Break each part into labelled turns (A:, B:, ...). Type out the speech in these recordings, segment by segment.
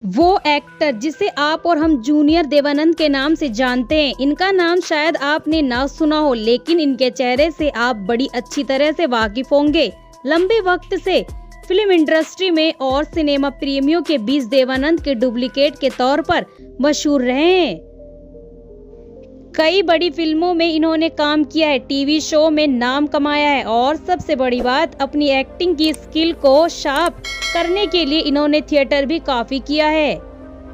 A: वो एक्टर जिसे आप और हम जूनियर देवानंद के नाम से जानते हैं, इनका नाम शायद आपने ना सुना हो, लेकिन इनके चेहरे से आप बड़ी अच्छी तरह से वाकिफ होंगे। लंबे वक्त से फिल्म इंडस्ट्री में और सिनेमा प्रेमियों के बीच देवानंद के डुप्लीकेट के तौर पर मशहूर रहे हैं। कई बड़ी फिल्मों में इन्होंने काम किया है, टीवी शो में नाम कमाया है और सबसे बड़ी बात, अपनी एक्टिंग की स्किल को शार्प करने के लिए इन्होंने थिएटर भी काफी किया है।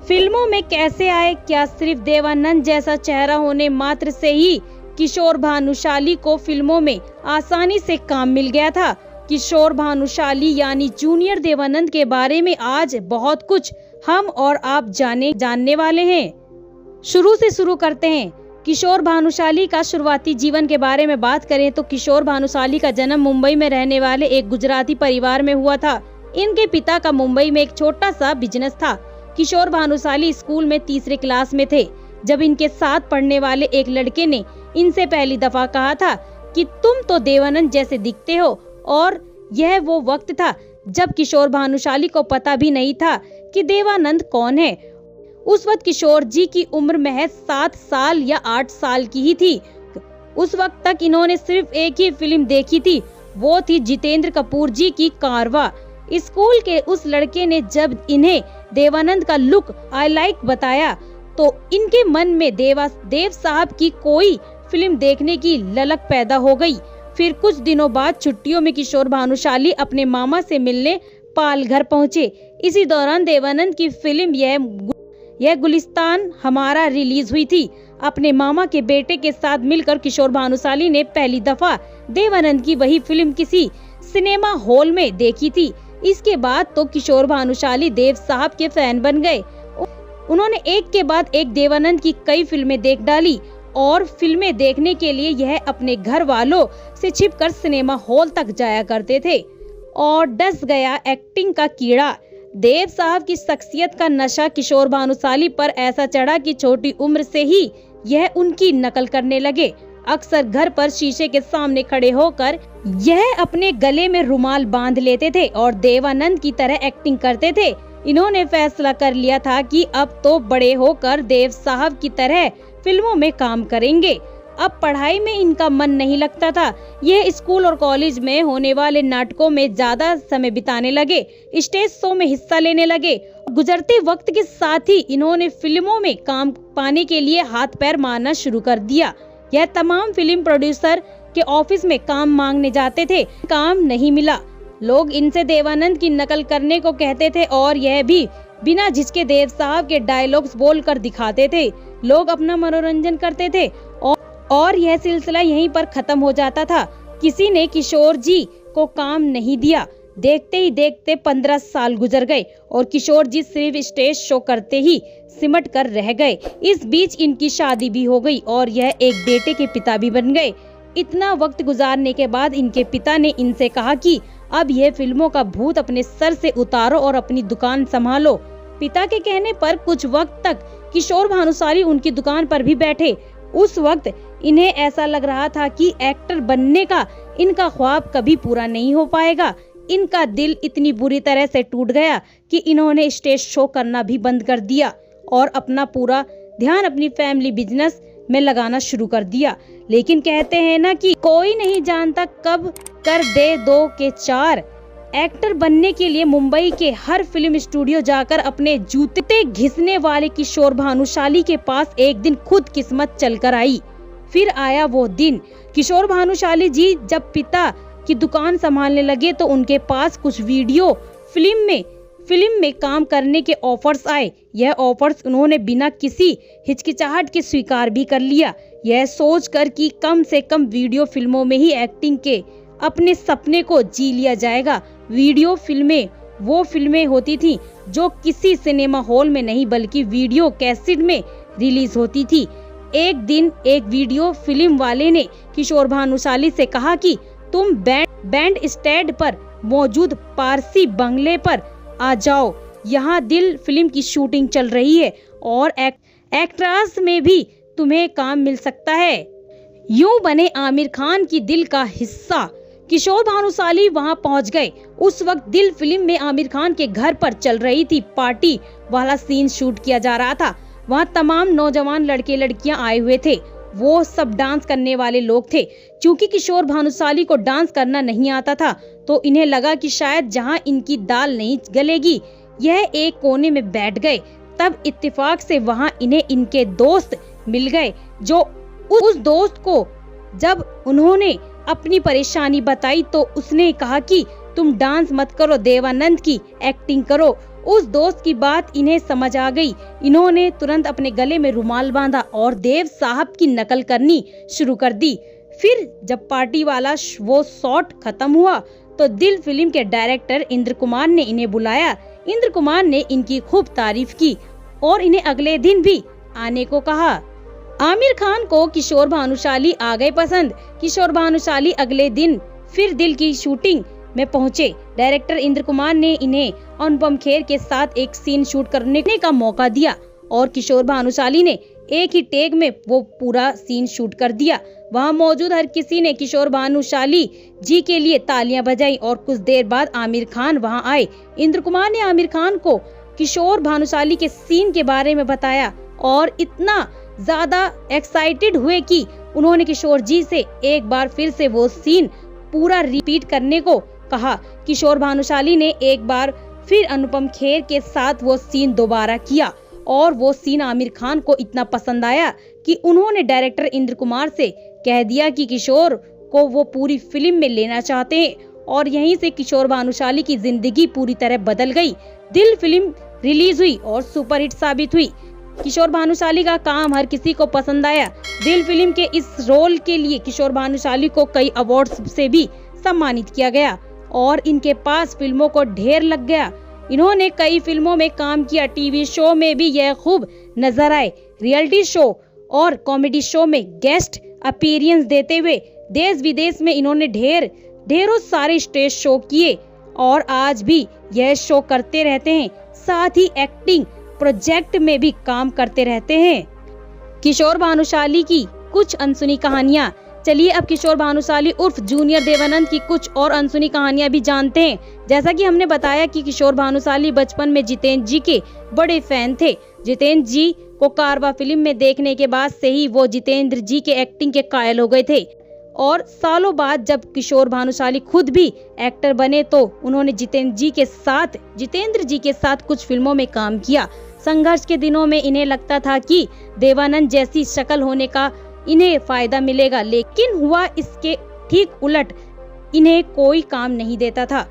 A: फिल्मों में कैसे आए? क्या सिर्फ देवानंद जैसा चेहरा होने मात्र से ही किशोर भानुशाली को फिल्मों में आसानी से काम मिल गया था? किशोर भानुशाली यानी जूनियर देवानंद के बारे में आज बहुत कुछ हम और आप जानने वाले हैं। शुरू से शुरू करते हैं। किशोर भानुशाली का शुरुआती जीवन के बारे में बात करें तो किशोर भानुशाली का जन्म मुंबई में रहने वाले एक गुजराती परिवार में हुआ था। इनके पिता का मुंबई में एक छोटा सा बिजनेस था। किशोर भानुशाली स्कूल में तीसरी क्लास में थे जब इनके साथ पढ़ने वाले एक लड़के ने इनसे पहली दफा कहा था कि तुम तो देवानंद जैसे दिखते हो, और यह वो वक्त था जब किशोर भानुशाली को पता भी नहीं था कि देवानंद कौन है। उस वक्त किशोर जी की उम्र महज 7 साल या 8 साल की ही थी। उस वक्त तक इन्होंने सिर्फ एक ही फिल्म देखी थी, वो थी जितेंद्र कपूर जी की कारवां। स्कूल के उस लड़के ने जब इन्हें देवानंद का लुक आई लाइक बताया तो इनके मन में देव साहब की कोई फिल्म देखने की ललक पैदा हो गई। फिर कुछ दिनों बाद छुट्टियों में किशोर भानुशाली अपने मामा से मिलने पालघर पहुँचे। इसी दौरान देवानंद की फिल्म यह गुलिस्तान हमारा रिलीज हुई थी। अपने मामा के बेटे के साथ मिलकर किशोर भानुशाली ने पहली दफा देवानंद की वही फिल्म किसी सिनेमा हॉल में देखी थी। इसके बाद तो किशोर भानुशाली देव साहब के फैन बन गए। उन्होंने एक के बाद एक देवानंद की कई फिल्में देख डाली और फिल्में देखने के लिए यह अपने घर वालों से छिपकर सिनेमा हॉल तक जाया करते थे। और डस गया एक्टिंग का कीड़ा। देव साहब की शख्सियत का नशा किशोर भानुशाली पर ऐसा चढ़ा कि छोटी उम्र से ही यह उनकी नकल करने लगे। अक्सर घर पर शीशे के सामने खड़े होकर यह अपने गले में रुमाल बांध लेते थे और देवानंद की तरह एक्टिंग करते थे। इन्होंने फैसला कर लिया था कि अब तो बड़े होकर देव साहब की तरह फिल्मों में काम करेंगे। अब पढ़ाई में इनका मन नहीं लगता था। यह स्कूल और कॉलेज में होने वाले नाटकों में ज्यादा समय बिताने लगे, स्टेज शो में हिस्सा लेने लगे। गुजरते वक्त के साथ ही इन्होंने फिल्मों में काम पाने के लिए हाथ पैर मारना शुरू कर दिया। यह तमाम फिल्म प्रोड्यूसर के ऑफिस में काम मांगने जाते थे, काम नहीं मिला। लोग इनसे देवानंद की नकल करने को कहते थे और यह भी बिना झिझके देव साहब के डायलॉग्स बोलकर दिखाते थे। लोग अपना मनोरंजन करते थे और यह सिलसिला यहीं पर खत्म हो जाता था। किसी ने किशोर जी को काम नहीं दिया। देखते ही देखते 15 साल गुजर गए और किशोर जी सिर्फ स्टेज शो करते ही सिमट कर रह गए। इस बीच इनकी शादी भी हो गई और यह एक बेटे के पिता भी बन गए। इतना वक्त गुजारने के बाद इनके पिता ने इनसे कहा कि अब यह फिल्मों का भूत अपने सर से उतारो और अपनी दुकान संभालो। पिता के कहने पर कुछ वक्त तक किशोर भानुशाली उनकी दुकान पर भी बैठे। उस वक्त इन्हें ऐसा लग रहा था कि एक्टर बनने का इनका ख्वाब कभी पूरा नहीं हो पाएगा। इनका दिल इतनी बुरी तरह से टूट गया कि इन्होंने स्टेज शो करना भी बंद कर दिया और अपना पूरा ध्यान अपनी फैमिली बिजनेस में लगाना शुरू कर दिया। लेकिन कहते हैं ना कि कोई नहीं जानता कब कर दे 2 के 4। एक्टर बनने के लिए मुंबई के हर फिल्म स्टूडियो जाकर अपने जूते घिसने वाले किशोर भानुशाली के पास एक दिन खुद किस्मत चलकर आई। फिर आया वो दिन। किशोर भानुशाली जी जब पिता की दुकान संभालने लगे तो उनके पास कुछ वीडियो फिल्म में काम करने के ऑफर्स आए। यह ऑफर्स उन्होंने बिना किसी हिचकिचाहट के स्वीकार भी कर लिया, यह सोचकर कि कम से कम वीडियो फिल्मों में ही एक्टिंग के अपने सपने को जी लिया जाएगा। वीडियो फिल्में वो फिल्में होती थी जो किसी सिनेमा हॉल में नहीं बल्कि वीडियो कैसेट में रिलीज होती थी। एक दिन एक वीडियो फिल्म वाले ने किशोर भानुशाली से कहा कि तुम बैंड स्टैंड पर मौजूद पारसी बंगले पर आ जाओ, यहाँ दिल फिल्म की शूटिंग चल रही है और एक्ट्रेस में भी तुम्हें काम मिल सकता है। यूं बने आमिर खान की दिल का हिस्सा। किशोर भानुशाली वहां पहुंच गए। उस वक्त दिल फिल्म में आमिर खान के घर पर चल रही थी पार्टी वाला सीन शूट किया जा रहा था। वहाँ तमाम नौजवान लड़के लड़कियां आए हुए थे, वो सब डांस करने वाले लोग थे। क्योंकि किशोर भानुशाली को डांस करना नहीं आता था, तो इन्हें लगा कि शायद जहाँ इनकी दाल नहीं गलेगी, यह एक कोने में बैठ गए। तब इत्तेफाक से वहाँ इन्हें इनके दोस्त मिल गए, जो उस दोस्त को जब उन्होंने अपनी परेशानी बताई तो उसने कहा कि तुम डांस मत करो, देवानंद की एक्टिंग करो। उस दोस्त की बात इन्हें समझ आ गई। इन्होंने तुरंत अपने गले में रुमाल बांधा और देव साहब की नकल करनी शुरू कर दी। फिर जब पार्टी वाला वो शॉट खत्म हुआ तो दिल फिल्म के डायरेक्टर इंद्र कुमार ने इन्हें बुलाया। इंद्र कुमार ने इनकी खूब तारीफ की और इन्हें अगले दिन भी आने को कहा। आमिर खान को किशोर भानुशाली आ गए पसंद। किशोर भानुशाली अगले दिन फिर दिल की शूटिंग में पहुंचे। डायरेक्टर इंद्र कुमार ने इन्हें अनुपम खेर के साथ एक सीन शूट करने का मौका दिया और किशोर भानुशाली ने एक ही टेक में वो पूरा सीन शूट कर दिया। वहां मौजूद हर किसी ने किशोर भानुशाली जी के लिए तालियां बजाई और कुछ देर बाद आमिर खान वहां आए। इंद्र कुमार ने आमिर खान को किशोर भानुशाली के सीन के बारे में बताया और इतना ज्यादा एक्साइटेड हुए कि उन्होंने किशोर जी से एक बार फिर से वो सीन पूरा रिपीट करने को कहा। किशोर भानुशाली ने एक बार फिर अनुपम खेर के साथ वो सीन दोबारा किया और वो सीन आमिर खान को इतना पसंद आया कि उन्होंने डायरेक्टर इंद्र कुमार से कह दिया कि किशोर को वो पूरी फिल्म में लेना चाहते हैं और यहीं से किशोर भानुशाली की जिंदगी पूरी तरह बदल गई। दिल फिल्म रिलीज हुई और सुपरहिट साबित हुई। किशोर भानुशाली का काम हर किसी को पसंद आया। दिल फिल्म के इस रोल के लिए किशोर भानुशाली को कई अवार्ड्स से भी सम्मानित किया गया और इनके पास फिल्मों को ढेर लग गया। इन्होंने कई फिल्मों में काम किया, टीवी शो में भी यह खूब नजर आए। रियलिटी शो और कॉमेडी शो में गेस्ट अपीयरेंस देते हुए देश विदेश में इन्होंने ढेरों सारे स्टेज शो किए और आज भी यह शो करते रहते हैं। साथ ही एक्टिंग प्रोजेक्ट में भी काम करते रहते हैं। किशोर भानुशाली की कुछ अनसुनी कहानियां। चलिए अब किशोर भानुशाली उर्फ जूनियर देवानंद की कुछ और अनसुनी कहानियां भी जानते हैं। जैसा कि हमने बताया कि किशोर भानुशाली बचपन में जितेंद्र जी के बड़े फैन थे। जितेंद्र जी को कारवां फिल्म में देखने के बाद से ही वो जितेंद्र जी के एक्टिंग के कायल हो गए थे और सालों बाद जब किशोर भानुशाली खुद भी एक्टर बने तो उन्होंने जितेंद्र जी के साथ कुछ फिल्मों में काम किया। संघर्ष के दिनों में इन्हें लगता था कि देवानंद जैसी शक्ल होने का इन्हें फायदा मिलेगा, लेकिन हुआ इसके ठीक उलट। इन्हें कोई काम नहीं देता था।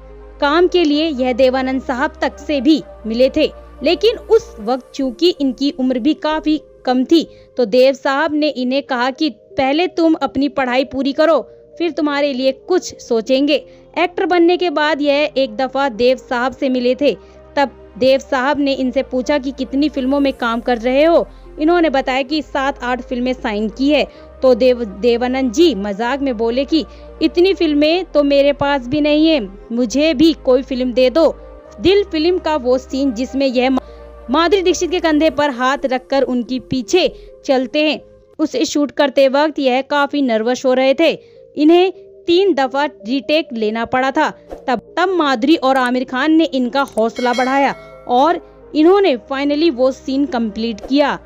A: काम के लिए यह देवानंद साहब तक से भी मिले थे, लेकिन उस वक्त चूंकि इनकी उम्र भी काफी कम थी तो देव साहब ने इन्हें कहा कि पहले तुम अपनी पढ़ाई पूरी करो, फिर तुम्हारे लिए कुछ सोचेंगे। एक्टर बनने के बाद यह एक दफा देव साहब से मिले थे। तब देव साहब ने इनसे पूछा कि कितनी फिल्मों में काम कर रहे हो। इन्होंने बताया कि 7-8 फिल्में साइन की है तो देवानंद जी मजाक में बोले कि इतनी फिल्में तो मेरे पास भी नहीं है, मुझे भी कोई फिल्म दे दो। दिल फिल्म का वो सीन जिसमें यह माधुरी दीक्षित के कंधे पर हाथ रखकर उनकी पीछे चलते हैं, उसे शूट करते वक्त यह काफी नर्वस हो रहे थे। इन्हें 3 दफा रीटेक लेना पड़ा था। तब माधुरी और आमिर खान ने इनका हौसला बढ़ाया और इन्होंने फाइनली वो सीन कंप्लीट किया।